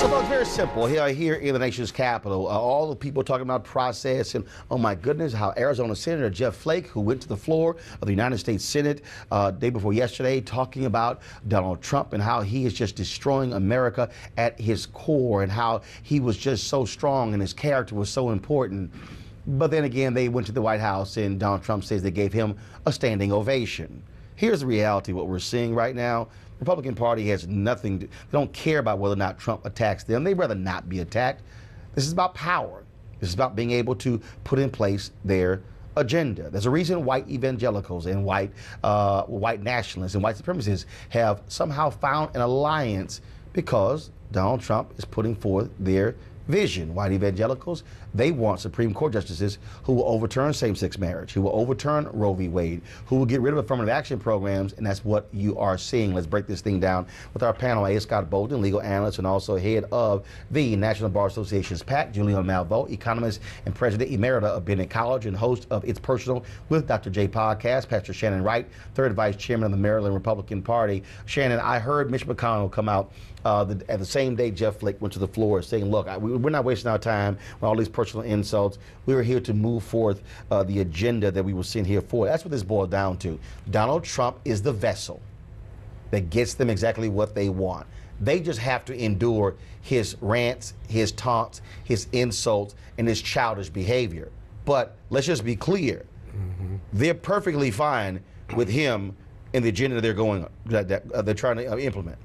So, folks, very simple. Here in the nation's capital, all the people talking about process and, oh my goodness, how Arizona Senator Jeff Flake, who went to the floor of the United States Senate day before yesterday, talking about Donald Trump and how he is just destroying America at his core and how he was just so strong and his character was so important. But then again, they went to the White House and Donald Trump says they gave him a standing ovation. Here's the reality, what we're seeing right now. The Republican Party has nothing, they don't care about whether or not Trump attacks them. They'd rather not be attacked. This is about power. This is about being able to put in place their agenda. There's a reason white evangelicals and white nationalists and white supremacists have somehow found an alliance because Donald Trump is putting forth their vision. White evangelicals, they want Supreme Court justices who will overturn same-sex marriage, who will overturn Roe v. Wade, who will get rid of affirmative action programs, and that's what you are seeing. Let's break this thing down with our panel. A. Scott Bolden, legal analyst and also head of the National Bar Association's PAC, Julian Malveaux, economist and president emerita of Bennett College and host of It's Personal with Dr. J podcast, Pastor Shannon Wright, third vice chairman of the Maryland Republican Party. Shannon, I heard Mitch McConnell come out at the same day Jeff Flake went to the floor saying, look, we're not wasting our time with all these personal insults. We were here to move forth the agenda that we were sent here for. That's what this boils down to. Donald Trump is the vessel that gets them exactly what they want. They just have to endure his rants, his taunts, his insults, and his childish behavior. But let's just be clear. They're perfectly fine with him and the agenda they're trying to implement.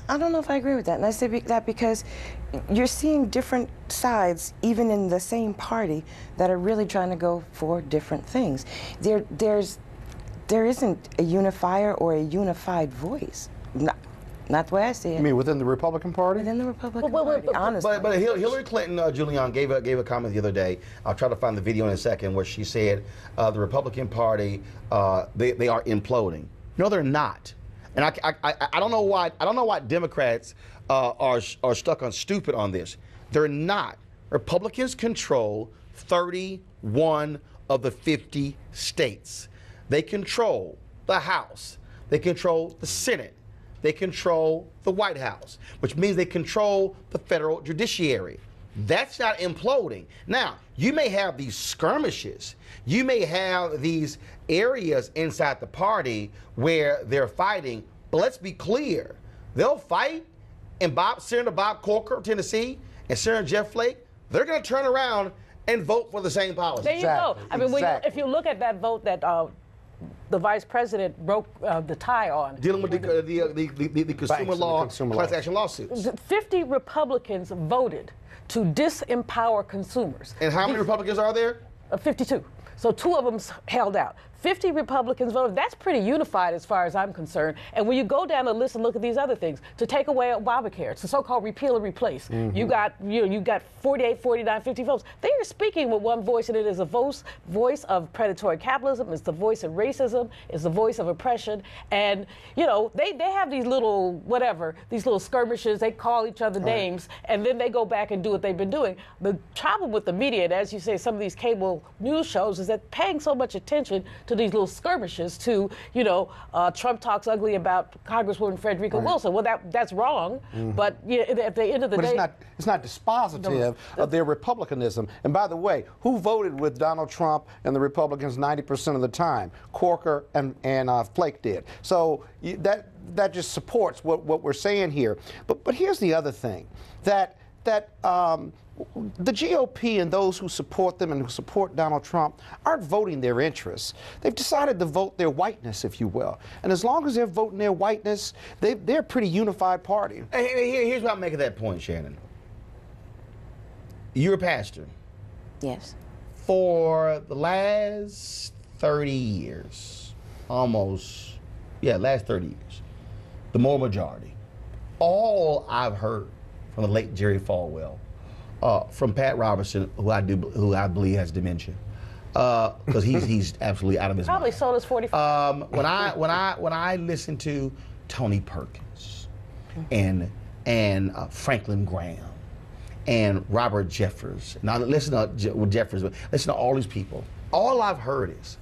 I don't know if I agree with that. And I say that because you're seeing different sides, even in the same party, that are really trying to go for different things. There isn't a unifier or a unified voice. Not the way I see it. You mean within the Republican Party? Within the Republican Party, honestly. But Hillary Clinton, Julian, gave a comment the other day. I'll try to find the video in a second where she said the Republican Party, they are imploding. No, they're not. And I don't know why. I don't know why Democrats are stuck on stupid on this. They're not. Republicans control 31 of the 50 states. They control the House. They control the Senate. They control the White House, which means they control the federal judiciary. That's not imploding. Now, you may have these skirmishes. You may have these areas inside the party where they're fighting, but let's be clear. They'll fight, and Senator Bob Corker of Tennessee and Senator Jeff Flake, they're going to turn around and vote for the same policy. There you go. I mean, if you look at that vote that the vice president broke the tie on. Dealing with the consumer law, class action lawsuits. 50 Republicans voted to disempower consumers. And how many Republicans are there? 52. So 2 of them held out. 50 Republicans voted. That's pretty unified as far as I'm concerned. And when you go down the list and look at these other things, to take away Obamacare, it's the so-called repeal and replace. You got 48, 49, 50 votes. They are speaking with one voice, and it is a voice of predatory capitalism. It's the voice of racism. It's the voice of oppression. And they have these little these little skirmishes. They call each other names, and then they go back and do what they've been doing. The problem with the media, and as you say, some of these cable news shows, is that paying so much attention to these little skirmishes to, Trump talks ugly about Congresswoman Frederica Wilson. Well, that's wrong. But at the end of the day, it's not dispositive of their republicanism. And by the way, who voted with Donald Trump and the Republicans 90% of the time? Corker and Flake did. So that just supports what we're saying here. But here's the other thing, that the GOP and those who support them and who support Donald Trump aren't voting their interests. They've decided to vote their whiteness, if you will. And as long as they're voting their whiteness, they're a pretty unified party. Here's why I'm making that point, Shannon. You're a pastor. Yes. For the last 30 years, last 30 years, the moral majority, all I've heard from the late Jerry Falwell, from Pat Robertson, who I believe has dementia, because he's absolutely out of his mind. Probably sold us 45. When I listen to Tony Perkins and Franklin Graham and Robert Jeffers, now listen to Jeffers, but listen to all these people. All I've heard is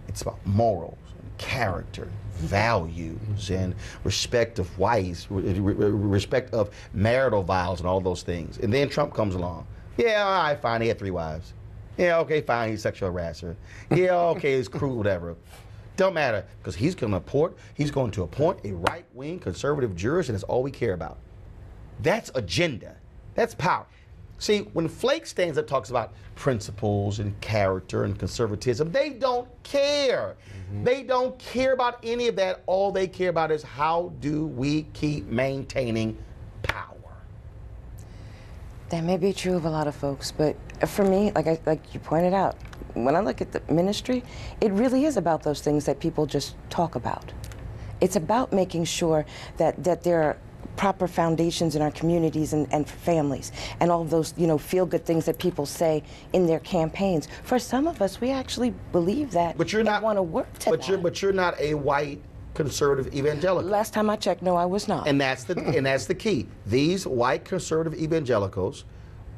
it's about morals and character, values, and respect of wives, respect of marital vows and all those things. And then Trump comes along. Yeah, all right, fine, he had 3 wives. Yeah, okay, fine, he's a sexual harasser. Yeah, okay, it's cruel, whatever. Don't matter, because he's going to appoint a right-wing conservative jurist, and that's all we care about. That's agenda. That's power. See, when Flake stands up, talks about principles and character and conservatism, they don't care. They don't care about any of that. All they care about is how do we keep maintaining power. That may be true of a lot of folks, but for me, like you pointed out, when I look at the ministry, it really is about those things that people just talk about. It's about making sure that there are proper foundations in our communities and families, and all of those, feel-good things that people say in their campaigns. For some of us, we actually believe that, but you're not want to work to that. But you're not a white conservative evangelical. Last time I checked, no, I was not. And that's the key. These white conservative evangelicals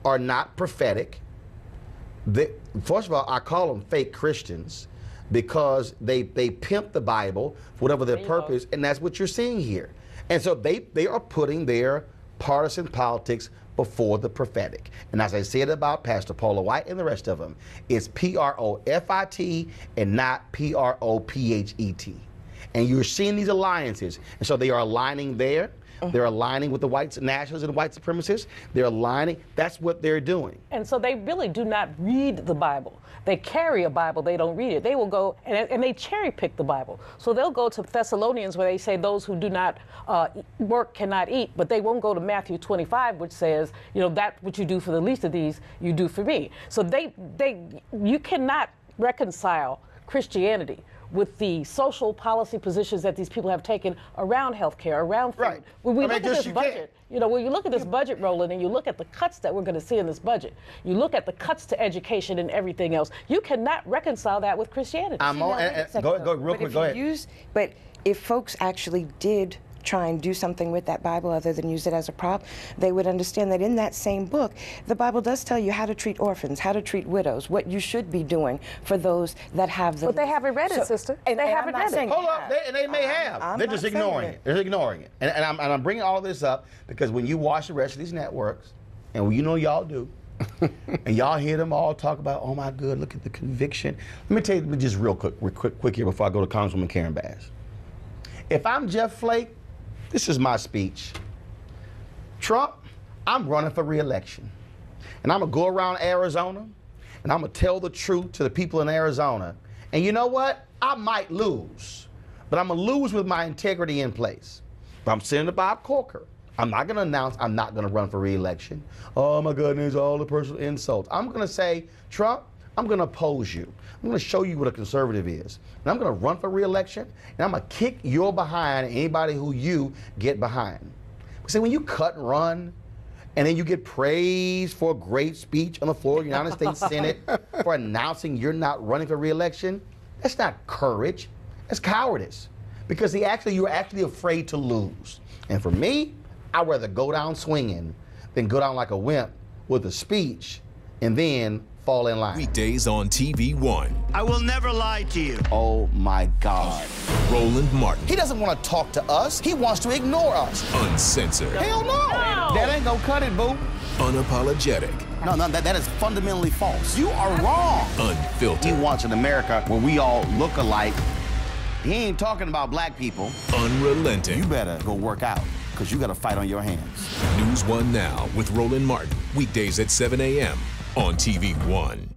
are not prophetic. First of all, I call them fake Christians because they pimp the Bible for whatever their purpose, and that's what you're seeing here. And so they are putting their partisan politics before the prophetic. And as I said about Pastor Paula White and the rest of them, it's P-R-O-F-I-T and not P-R-O-P-H-E-T. And you're seeing these alliances. And so they are aligning there. They're aligning with the white nationalists and white supremacists. They're aligning. That's what they're doing. And so they really do not read the Bible. They carry a Bible, they don't read it. They will go, and they cherry pick the Bible. So they'll go to Thessalonians where they say those who do not work cannot eat, but they won't go to Matthew 25, which says, that what you do for the least of these, you do for me. So you cannot reconcile Christianity with the social policy positions that these people have taken around healthcare, around food. Right. When we look at this budget, when you look at this budget, Roland, and you look at the cuts that we're going to see in this budget, you look at the cuts to education and everything else, you cannot reconcile that with Christianity. Go real quick, go ahead. But if folks actually did try and do something with that Bible other than use it as a prop, they would understand that in that same book, the Bible does tell you how to treat orphans, how to treat widows, what you should be doing for those that have the... But they haven't read it, sister. And they haven't read it. Hold up, they may have. They're just ignoring it. They're ignoring it. And I'm bringing all of this up because when you watch the rest of these networks, and y'all do, and y'all hear them all talk about, oh my God, look at the conviction. Let me tell you just real quick here before I go to Congresswoman Karen Bass. If I'm Jeff Flake, this is my speech. Trump, I'm running for re-election. And I'm going to go around Arizona, and I'm going to tell the truth to the people in Arizona. And you know what? I might lose, but I'm going to lose with my integrity in place. But I'm Senator Bob Corker. I'm not going to announce I'm not going to run for re-election. Oh, my goodness, all the personal insults. I'm going to say, Trump, I'm going to oppose you. I'm going to show you what a conservative is. And I'm going to run for re-election, and I'm going to kick your behind anybody who you get behind. See, when you cut and run, and then you get praised for a great speech on the floor of the United States Senate for announcing you're not running for re-election, that's not courage. That's cowardice. Because you're actually afraid to lose. And for me, I'd rather go down swinging than go down like a wimp with a speech and then fall in line. Weekdays on TV One. I will never lie to you. Oh my God. Roland Martin. He doesn't want to talk to us. He wants to ignore us. Uncensored. Hell no. That ain't gonna cut it, boo. Unapologetic. No, that is fundamentally false. You are wrong. Unfiltered. He wants an America where we all look alike. He ain't talking about black people. Unrelenting. You better go work out, because you got a fight on your hands. NewsOne Now with Roland Martin. Weekdays at 7 a.m. on TV One.